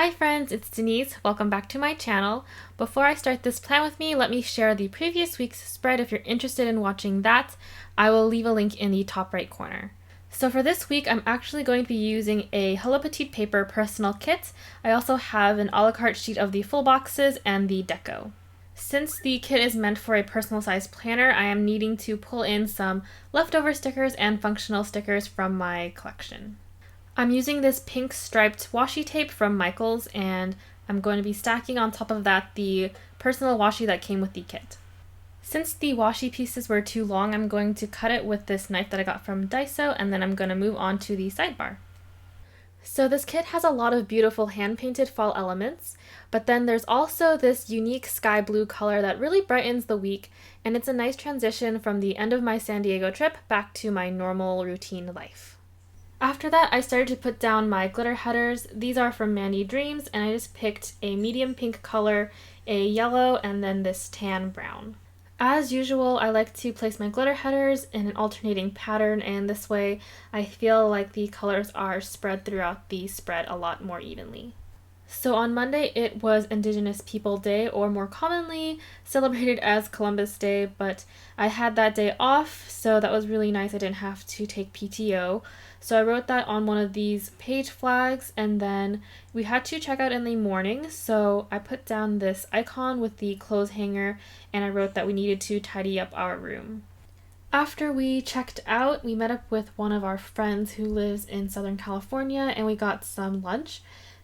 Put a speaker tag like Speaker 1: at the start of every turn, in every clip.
Speaker 1: Hi friends, it's Denise. Welcome back to my channel. Before I start this plan with me, let me share the previous week's spread if you're interested in watching that. I will leave a link in the top right corner. So for this week, I'm actually going to be using a Hello Petite paper personal kit. I also have an a la carte sheet of the full boxes and the deco. Since the kit is meant for a personal size planner, I am needing to pull in some leftover stickers and functional stickers from my collection. I'm using this pink striped washi tape from Michaels, and I'm going to be stacking on top of that the personal washi that came with the kit. Since the washi pieces were too long, I'm going to cut it with this knife that I got from Daiso, and then I'm going to move on to the sidebar. So this kit has a lot of beautiful hand-painted fall elements, but then there's also this unique sky blue color that really brightens the week, and it's a nice transition from the end of my San Diego trip back to my normal routine life. After that, I started to put down my glitter headers. These are from Mandy Dreams, and I just picked a medium pink color, a yellow, and then this tan brown. As usual, I like to place my glitter headers in an alternating pattern, and this way I feel like the colors are spread throughout the spread a lot more evenly. So on Monday, it was Indigenous People Day, or more commonly celebrated as Columbus Day, but I had that day off, so that was really nice. I didn't have to take PTO. So I wrote that on one of these page flags, and then we had to check out in the morning, so I put down this icon with the clothes hanger, and I wrote that we needed to tidy up our room. After we checked out, we met up with one of our friends who lives in Southern California, and we got some lunch.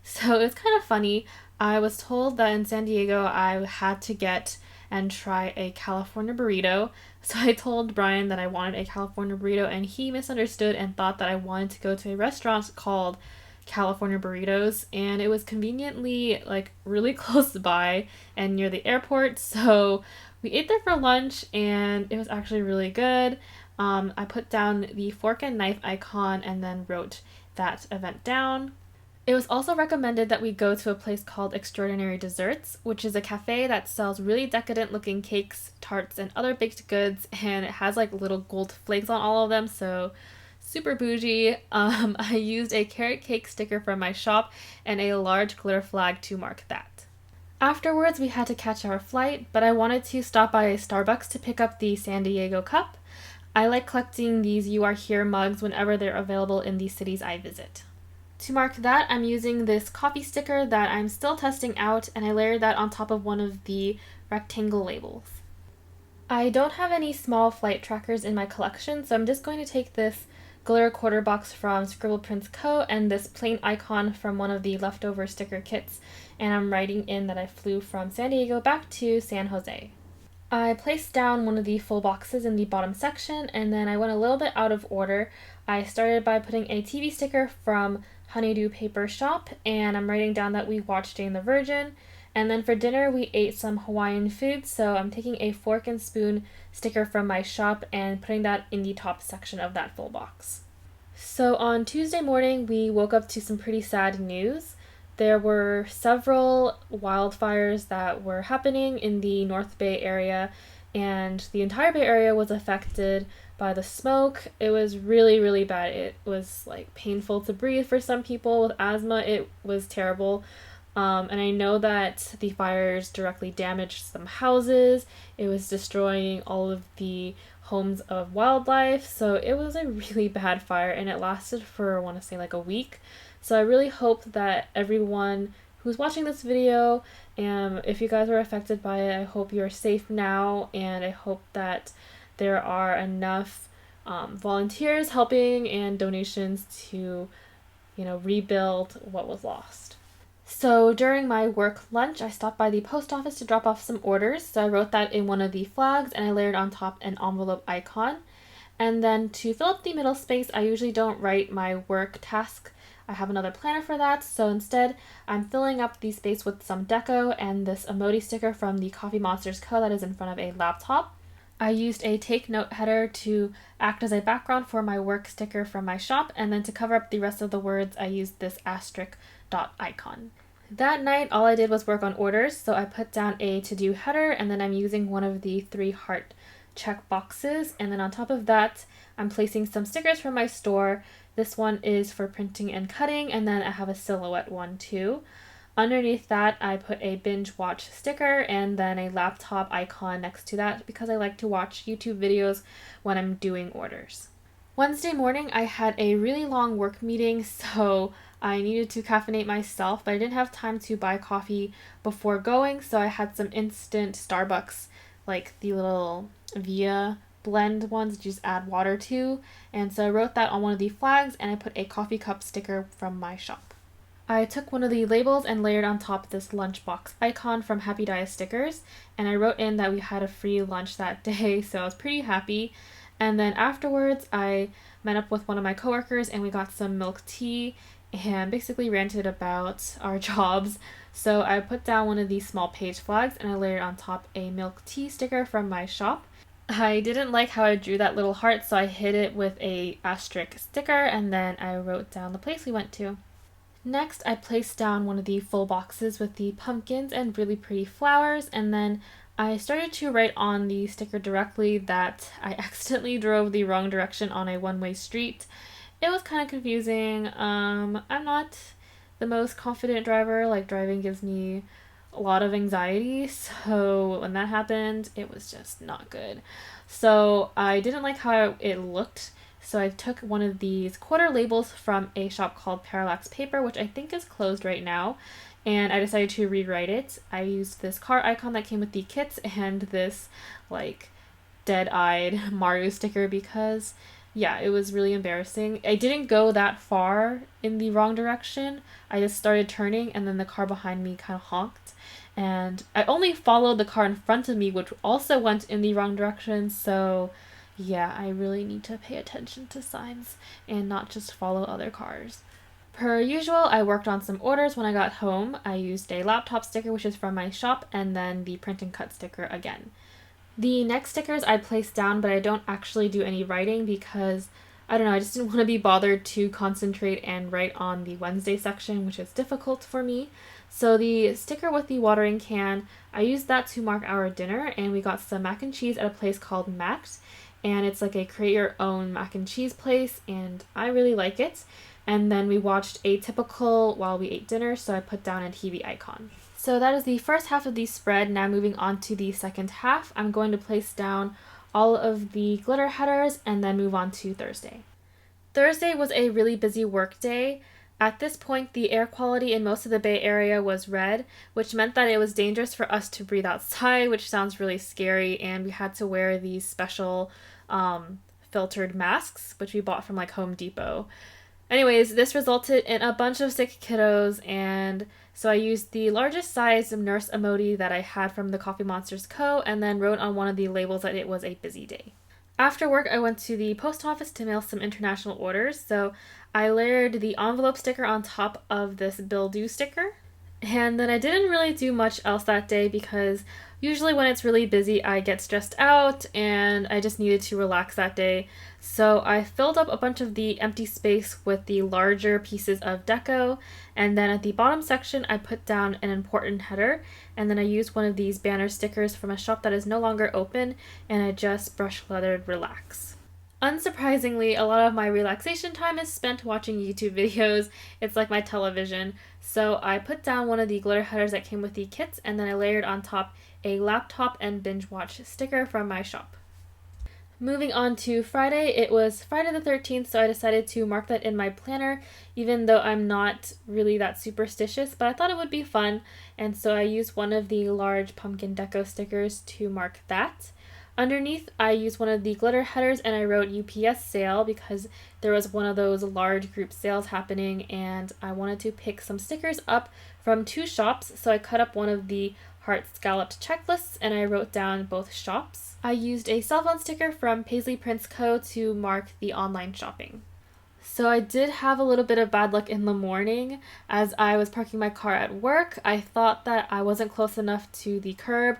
Speaker 1: So it was kind of funny. I was told that in San Diego I had to get and try a California burrito. So I told Brian that I wanted a California burrito, and he misunderstood and thought that I wanted to go to a restaurant called California Burritos, and it was conveniently really close by and near the airport. So we ate there for lunch, and it was actually really good. I put down the fork and knife icon and then wrote that event down. It was also recommended that we go to a place called Extraordinary Desserts, which is a cafe that sells really decadent looking cakes, tarts, and other baked goods, and it has little gold flakes on all of them, so super bougie. I used a carrot cake sticker from my shop and a large glitter flag to mark that. Afterwards, we had to catch our flight, but I wanted to stop by a Starbucks to pick up the San Diego cup. I like collecting these You Are Here mugs whenever they're available in the cities I visit. To mark that, I'm using this coffee sticker that I'm still testing out, and I layered that on top of one of the rectangle labels. I don't have any small flight trackers in my collection, so I'm just going to take this glitter quarter box from Scribble Prints Co. and this plain icon from one of the leftover sticker kits, and I'm writing in that I flew from San Diego back to San Jose. I placed down one of the full boxes in the bottom section, and then I went a little bit out of order. I started by putting a TV sticker from Honeydew Paper Shop, and I'm writing down that we watched Jane the Virgin. And then for dinner, we ate some Hawaiian food, so I'm taking a fork and spoon sticker from my shop and putting that in the top section of that full box. So on Tuesday morning, we woke up to some pretty sad news. There were several wildfires that were happening in the North Bay area, and the entire Bay Area was affected by the smoke. It was really, really bad. It was painful to breathe for some people with asthma. It was terrible. And I know that the fires directly damaged some houses. It was destroying all of the homes of wildlife. So it was a really bad fire, and it lasted for, I want to say, a week. So I really hope that everyone who's watching this video, if you guys were affected by it, I hope you're safe now, and I hope that there are enough volunteers helping and donations to, rebuild what was lost. So during my work lunch, I stopped by the post office to drop off some orders. So I wrote that in one of the flags, and I layered on top an envelope icon. And then to fill up the middle space, I usually don't write my work task. I have another planner for that, so instead I'm filling up the space with some deco and this emoji sticker from the Coffee Monsters Co. that is in front of a laptop. I used a take note header to act as a background for my work sticker from my shop, and then to cover up the rest of the words, I used this asterisk dot icon. That night, all I did was work on orders, so I put down a to-do header, and then I'm using one of the 3 heart check boxes, and then on top of that, I'm placing some stickers from my store. This one is for printing and cutting, and then I have a silhouette one too. Underneath that, I put a binge watch sticker and then a laptop icon next to that because I like to watch YouTube videos when I'm doing orders. Wednesday morning, I had a really long work meeting, so I needed to caffeinate myself, but I didn't have time to buy coffee before going, so I had some instant Starbucks, like the little Via blend ones that you just add water to, and so I wrote that on one of the flags and I put a coffee cup sticker from my shop. I took one of the labels and layered on top this lunchbox icon from Happy Dia Stickers, and I wrote in that we had a free lunch that day, so I was pretty happy. And then afterwards, I met up with one of my coworkers and we got some milk tea and basically ranted about our jobs. So I put down one of these small page flags and I layered on top a milk tea sticker from my shop. I didn't like how I drew that little heart, so I hid it with a asterisk sticker and then I wrote down the place we went to. Next, I placed down one of the full boxes with the pumpkins and really pretty flowers, and then I started to write on the sticker directly that I accidentally drove the wrong direction on a one-way street. It was kind of confusing. I'm not the most confident driver. Like, driving gives me a lot of anxiety, so when that happened, it was just not good. So I didn't like how it looked, so I took one of these quarter labels from a shop called Parallax Paper, which I think is closed right now, and I decided to rewrite it. I used this car icon that came with the kits and this like dead-eyed Mario sticker because yeah, it was really embarrassing. I didn't go that far in the wrong direction. I just started turning and then the car behind me kind of honked. And I only followed the car in front of me, which also went in the wrong direction, so yeah, I really need to pay attention to signs and not just follow other cars. Per usual, I worked on some orders when I got home. I used a laptop sticker, which is from my shop, and then the print and cut sticker again. The next stickers I placed down, but I don't actually do any writing because, I don't know, I just didn't want to be bothered to concentrate and write on the Wednesday section, which is difficult for me. So the sticker with the watering can, I used that to mark our dinner, and we got some mac and cheese at a place called Max, and it's like a create your own mac and cheese place, and I really like it. And then we watched Atypical while we ate dinner, so I put down a TV icon. So that is the first half of the spread. Now moving on to the second half, I'm going to place down all of the glitter headers and then move on to Thursday. Thursday was a really busy work day. At this point, the air quality in most of the Bay Area was red, which meant that it was dangerous for us to breathe outside, which sounds really scary, and we had to wear these special filtered masks, which we bought from like Home Depot. Anyways, this resulted in a bunch of sick kiddos, and so I used the largest size nurse emoji that I had from the Coffee Monsters Co. and then wrote on one of the labels that it was a busy day. After work, I went to the post office to mail some international orders, so I layered the envelope sticker on top of this bill due sticker. And then I didn't really do much else that day because usually when it's really busy, I get stressed out and I just needed to relax that day. So I filled up a bunch of the empty space with the larger pieces of deco, and then at the bottom section, I put down an important header, and then I used one of these banner stickers from a shop that is no longer open, and I just brush lettered relax. Unsurprisingly, a lot of my relaxation time is spent watching YouTube videos. It's like my television. So I put down one of the glitter headers that came with the kits, and then I layered on top a laptop and binge watch sticker from my shop. Moving on to Friday, it was Friday the 13th, so I decided to mark that in my planner, even though I'm not really that superstitious, but I thought it would be fun, and so I used one of the large pumpkin deco stickers to mark that. Underneath, I used one of the glitter headers and I wrote UPS sale because there was one of those large group sales happening and I wanted to pick some stickers up from two shops, so I cut up one of the heart scalloped checklists and I wrote down both shops. I used a cell phone sticker from Paisley Prints Co. to mark the online shopping. So I did have a little bit of bad luck in the morning. As I was parking my car at work, I thought that I wasn't close enough to the curb,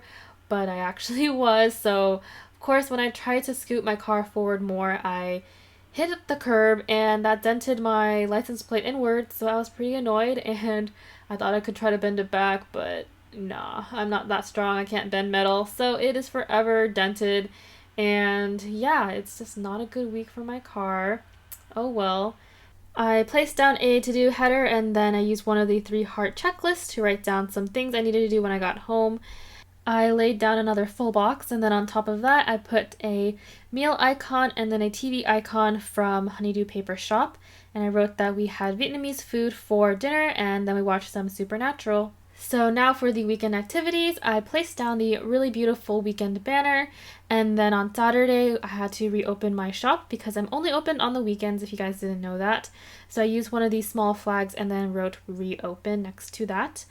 Speaker 1: but I actually was. So of course when I tried to scoot my car forward more, I hit the curb and that dented my license plate inward, so I was pretty annoyed and I thought I could try to bend it back, but nah, I'm not that strong. I can't bend metal, so it is forever dented, and yeah, it's just not a good week for my car. Oh well. I placed down a to-do header and then I used one of the 3 heart checklists to write down some things I needed to do when I got home. I laid down another full box and then on top of that I put a meal icon and then a TV icon from Honeydew Paper Shop, and I wrote that we had Vietnamese food for dinner and then we watched some Supernatural. So now for the weekend activities, I placed down the really beautiful weekend banner, and then on Saturday I had to reopen my shop because I'm only open on the weekends, if you guys didn't know that. So I used one of these small flags and then wrote reopen next to that.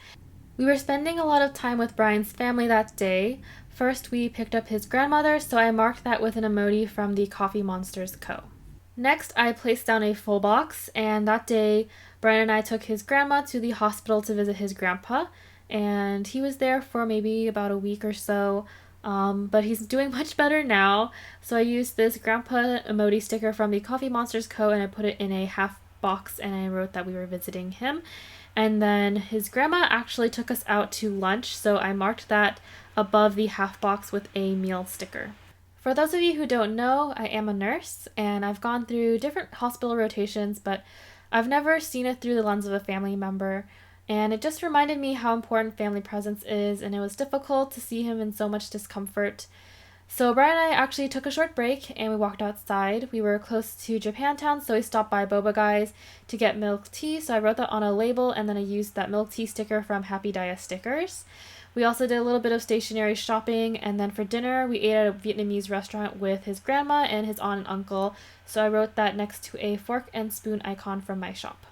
Speaker 1: We were spending a lot of time with Brian's family that day. First we picked up his grandmother, so I marked that with an emoji from the Coffee Monsters Co. Next, I placed down a full box, and that day, Brian and I took his grandma to the hospital to visit his grandpa, and he was there for maybe about a week or so, but he's doing much better now. So I used this grandpa emoji sticker from the Coffee Monsters Co. and I put it in a half box, and I wrote that we were visiting him. And then his grandma actually took us out to lunch, so I marked that above the half box with a meal sticker. For those of you who don't know, I am a nurse and I've gone through different hospital rotations, but I've never seen it through the lens of a family member. And it just reminded me how important family presence is, and it was difficult to see him in so much discomfort. So Brian and I actually took a short break and we walked outside. We were close to Japantown, so we stopped by Boba Guys to get milk tea. So I wrote that on a label and then I used that milk tea sticker from Happy Dia Stickers. We also did a little bit of stationery shopping, and then for dinner we ate at a Vietnamese restaurant with his grandma and his aunt and uncle, so I wrote that next to a fork and spoon icon from my shop.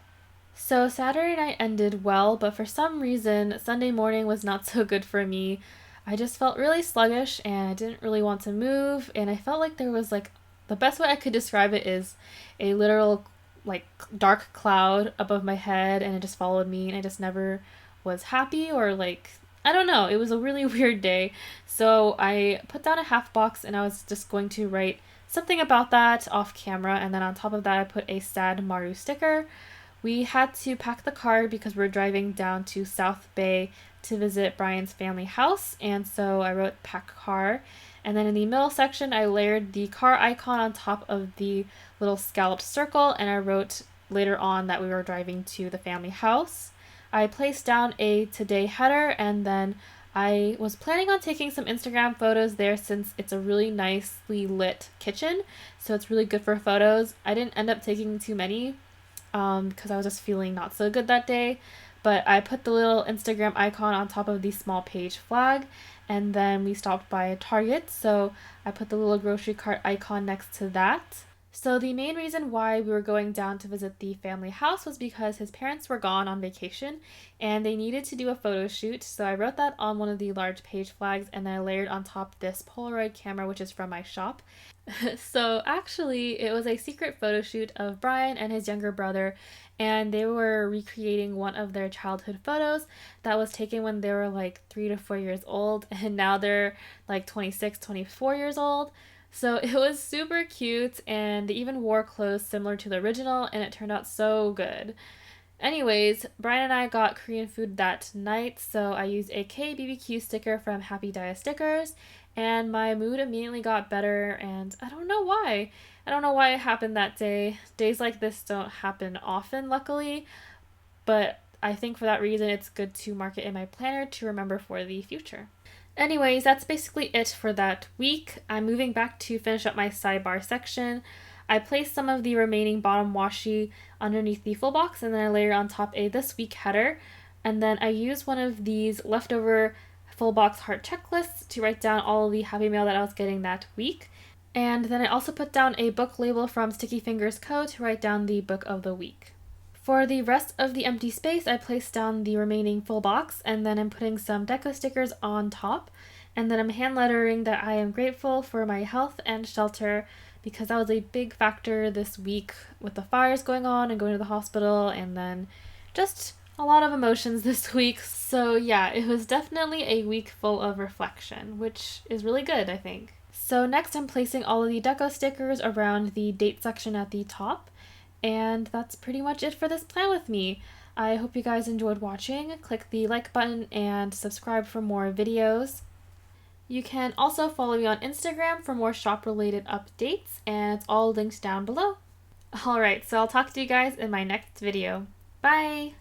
Speaker 1: So Saturday night ended well, but for some reason Sunday morning was not so good for me. I just felt really sluggish and I didn't really want to move, and I felt like there was the best way I could describe it is a literal dark cloud above my head, and it just followed me, and I just never was happy or I don't know, it was a really weird day. So I put down a half box and I was just going to write something about that off camera, and then on top of that I put a sad Maru sticker. We had to pack the car because we're driving down to South Bay to visit Brian's family house, and so I wrote pack car. And then in the middle section I layered the car icon on top of the little scalloped circle, and I wrote later on that we were driving to the family house. I placed down a today header, and then I was planning on taking some Instagram photos there since it's a really nicely lit kitchen, so it's really good for photos. I didn't end up taking too many because I was just feeling not so good that day, but I put the little Instagram icon on top of the small page flag, and then we stopped by Target, so I put the little grocery cart icon next to that. So the main reason why we were going down to visit the family house was because his parents were gone on vacation and they needed to do a photo shoot. So I wrote that on one of the large page flags, and then I layered on top this Polaroid camera, which is from my shop. So actually it was a secret photo shoot of Brian and his younger brother, and they were recreating one of their childhood photos that was taken when they were 3 to 4 years old, and now they're 26, 24 years old. So it was super cute, and they even wore clothes similar to the original, and it turned out so good. Anyways, Brian and I got Korean food that night, so I used a KBBQ sticker from Happy Dia Stickers, and my mood immediately got better, and I don't know why. I don't know why it happened that day. Days like this don't happen often, luckily, but I think for that reason it's good to mark it in my planner to remember for the future. Anyways, that's basically it for that week. I'm moving back to finish up my sidebar section. I placed some of the remaining bottom washi underneath the full box, and then I layered on top a this week header, and then I used one of these leftover full box heart checklists to write down all of the happy mail that I was getting that week. And then I also put down a book label from Sticky Fingers Co. to write down the book of the week. For the rest of the empty space, I placed down the remaining full box, and then I'm putting some deco stickers on top, and then I'm hand lettering that I am grateful for my health and shelter, because that was a big factor this week with the fires going on and going to the hospital, and then just a lot of emotions this week. So yeah, it was definitely a week full of reflection, which is really good, I think. So next I'm placing all of the deco stickers around the date section at the top. And that's pretty much it for this plan with me. I hope you guys enjoyed watching. Click the like button and subscribe for more videos. You can also follow me on Instagram for more shop related updates, and it's all linked down below. Alright, so I'll talk to you guys in my next video. Bye!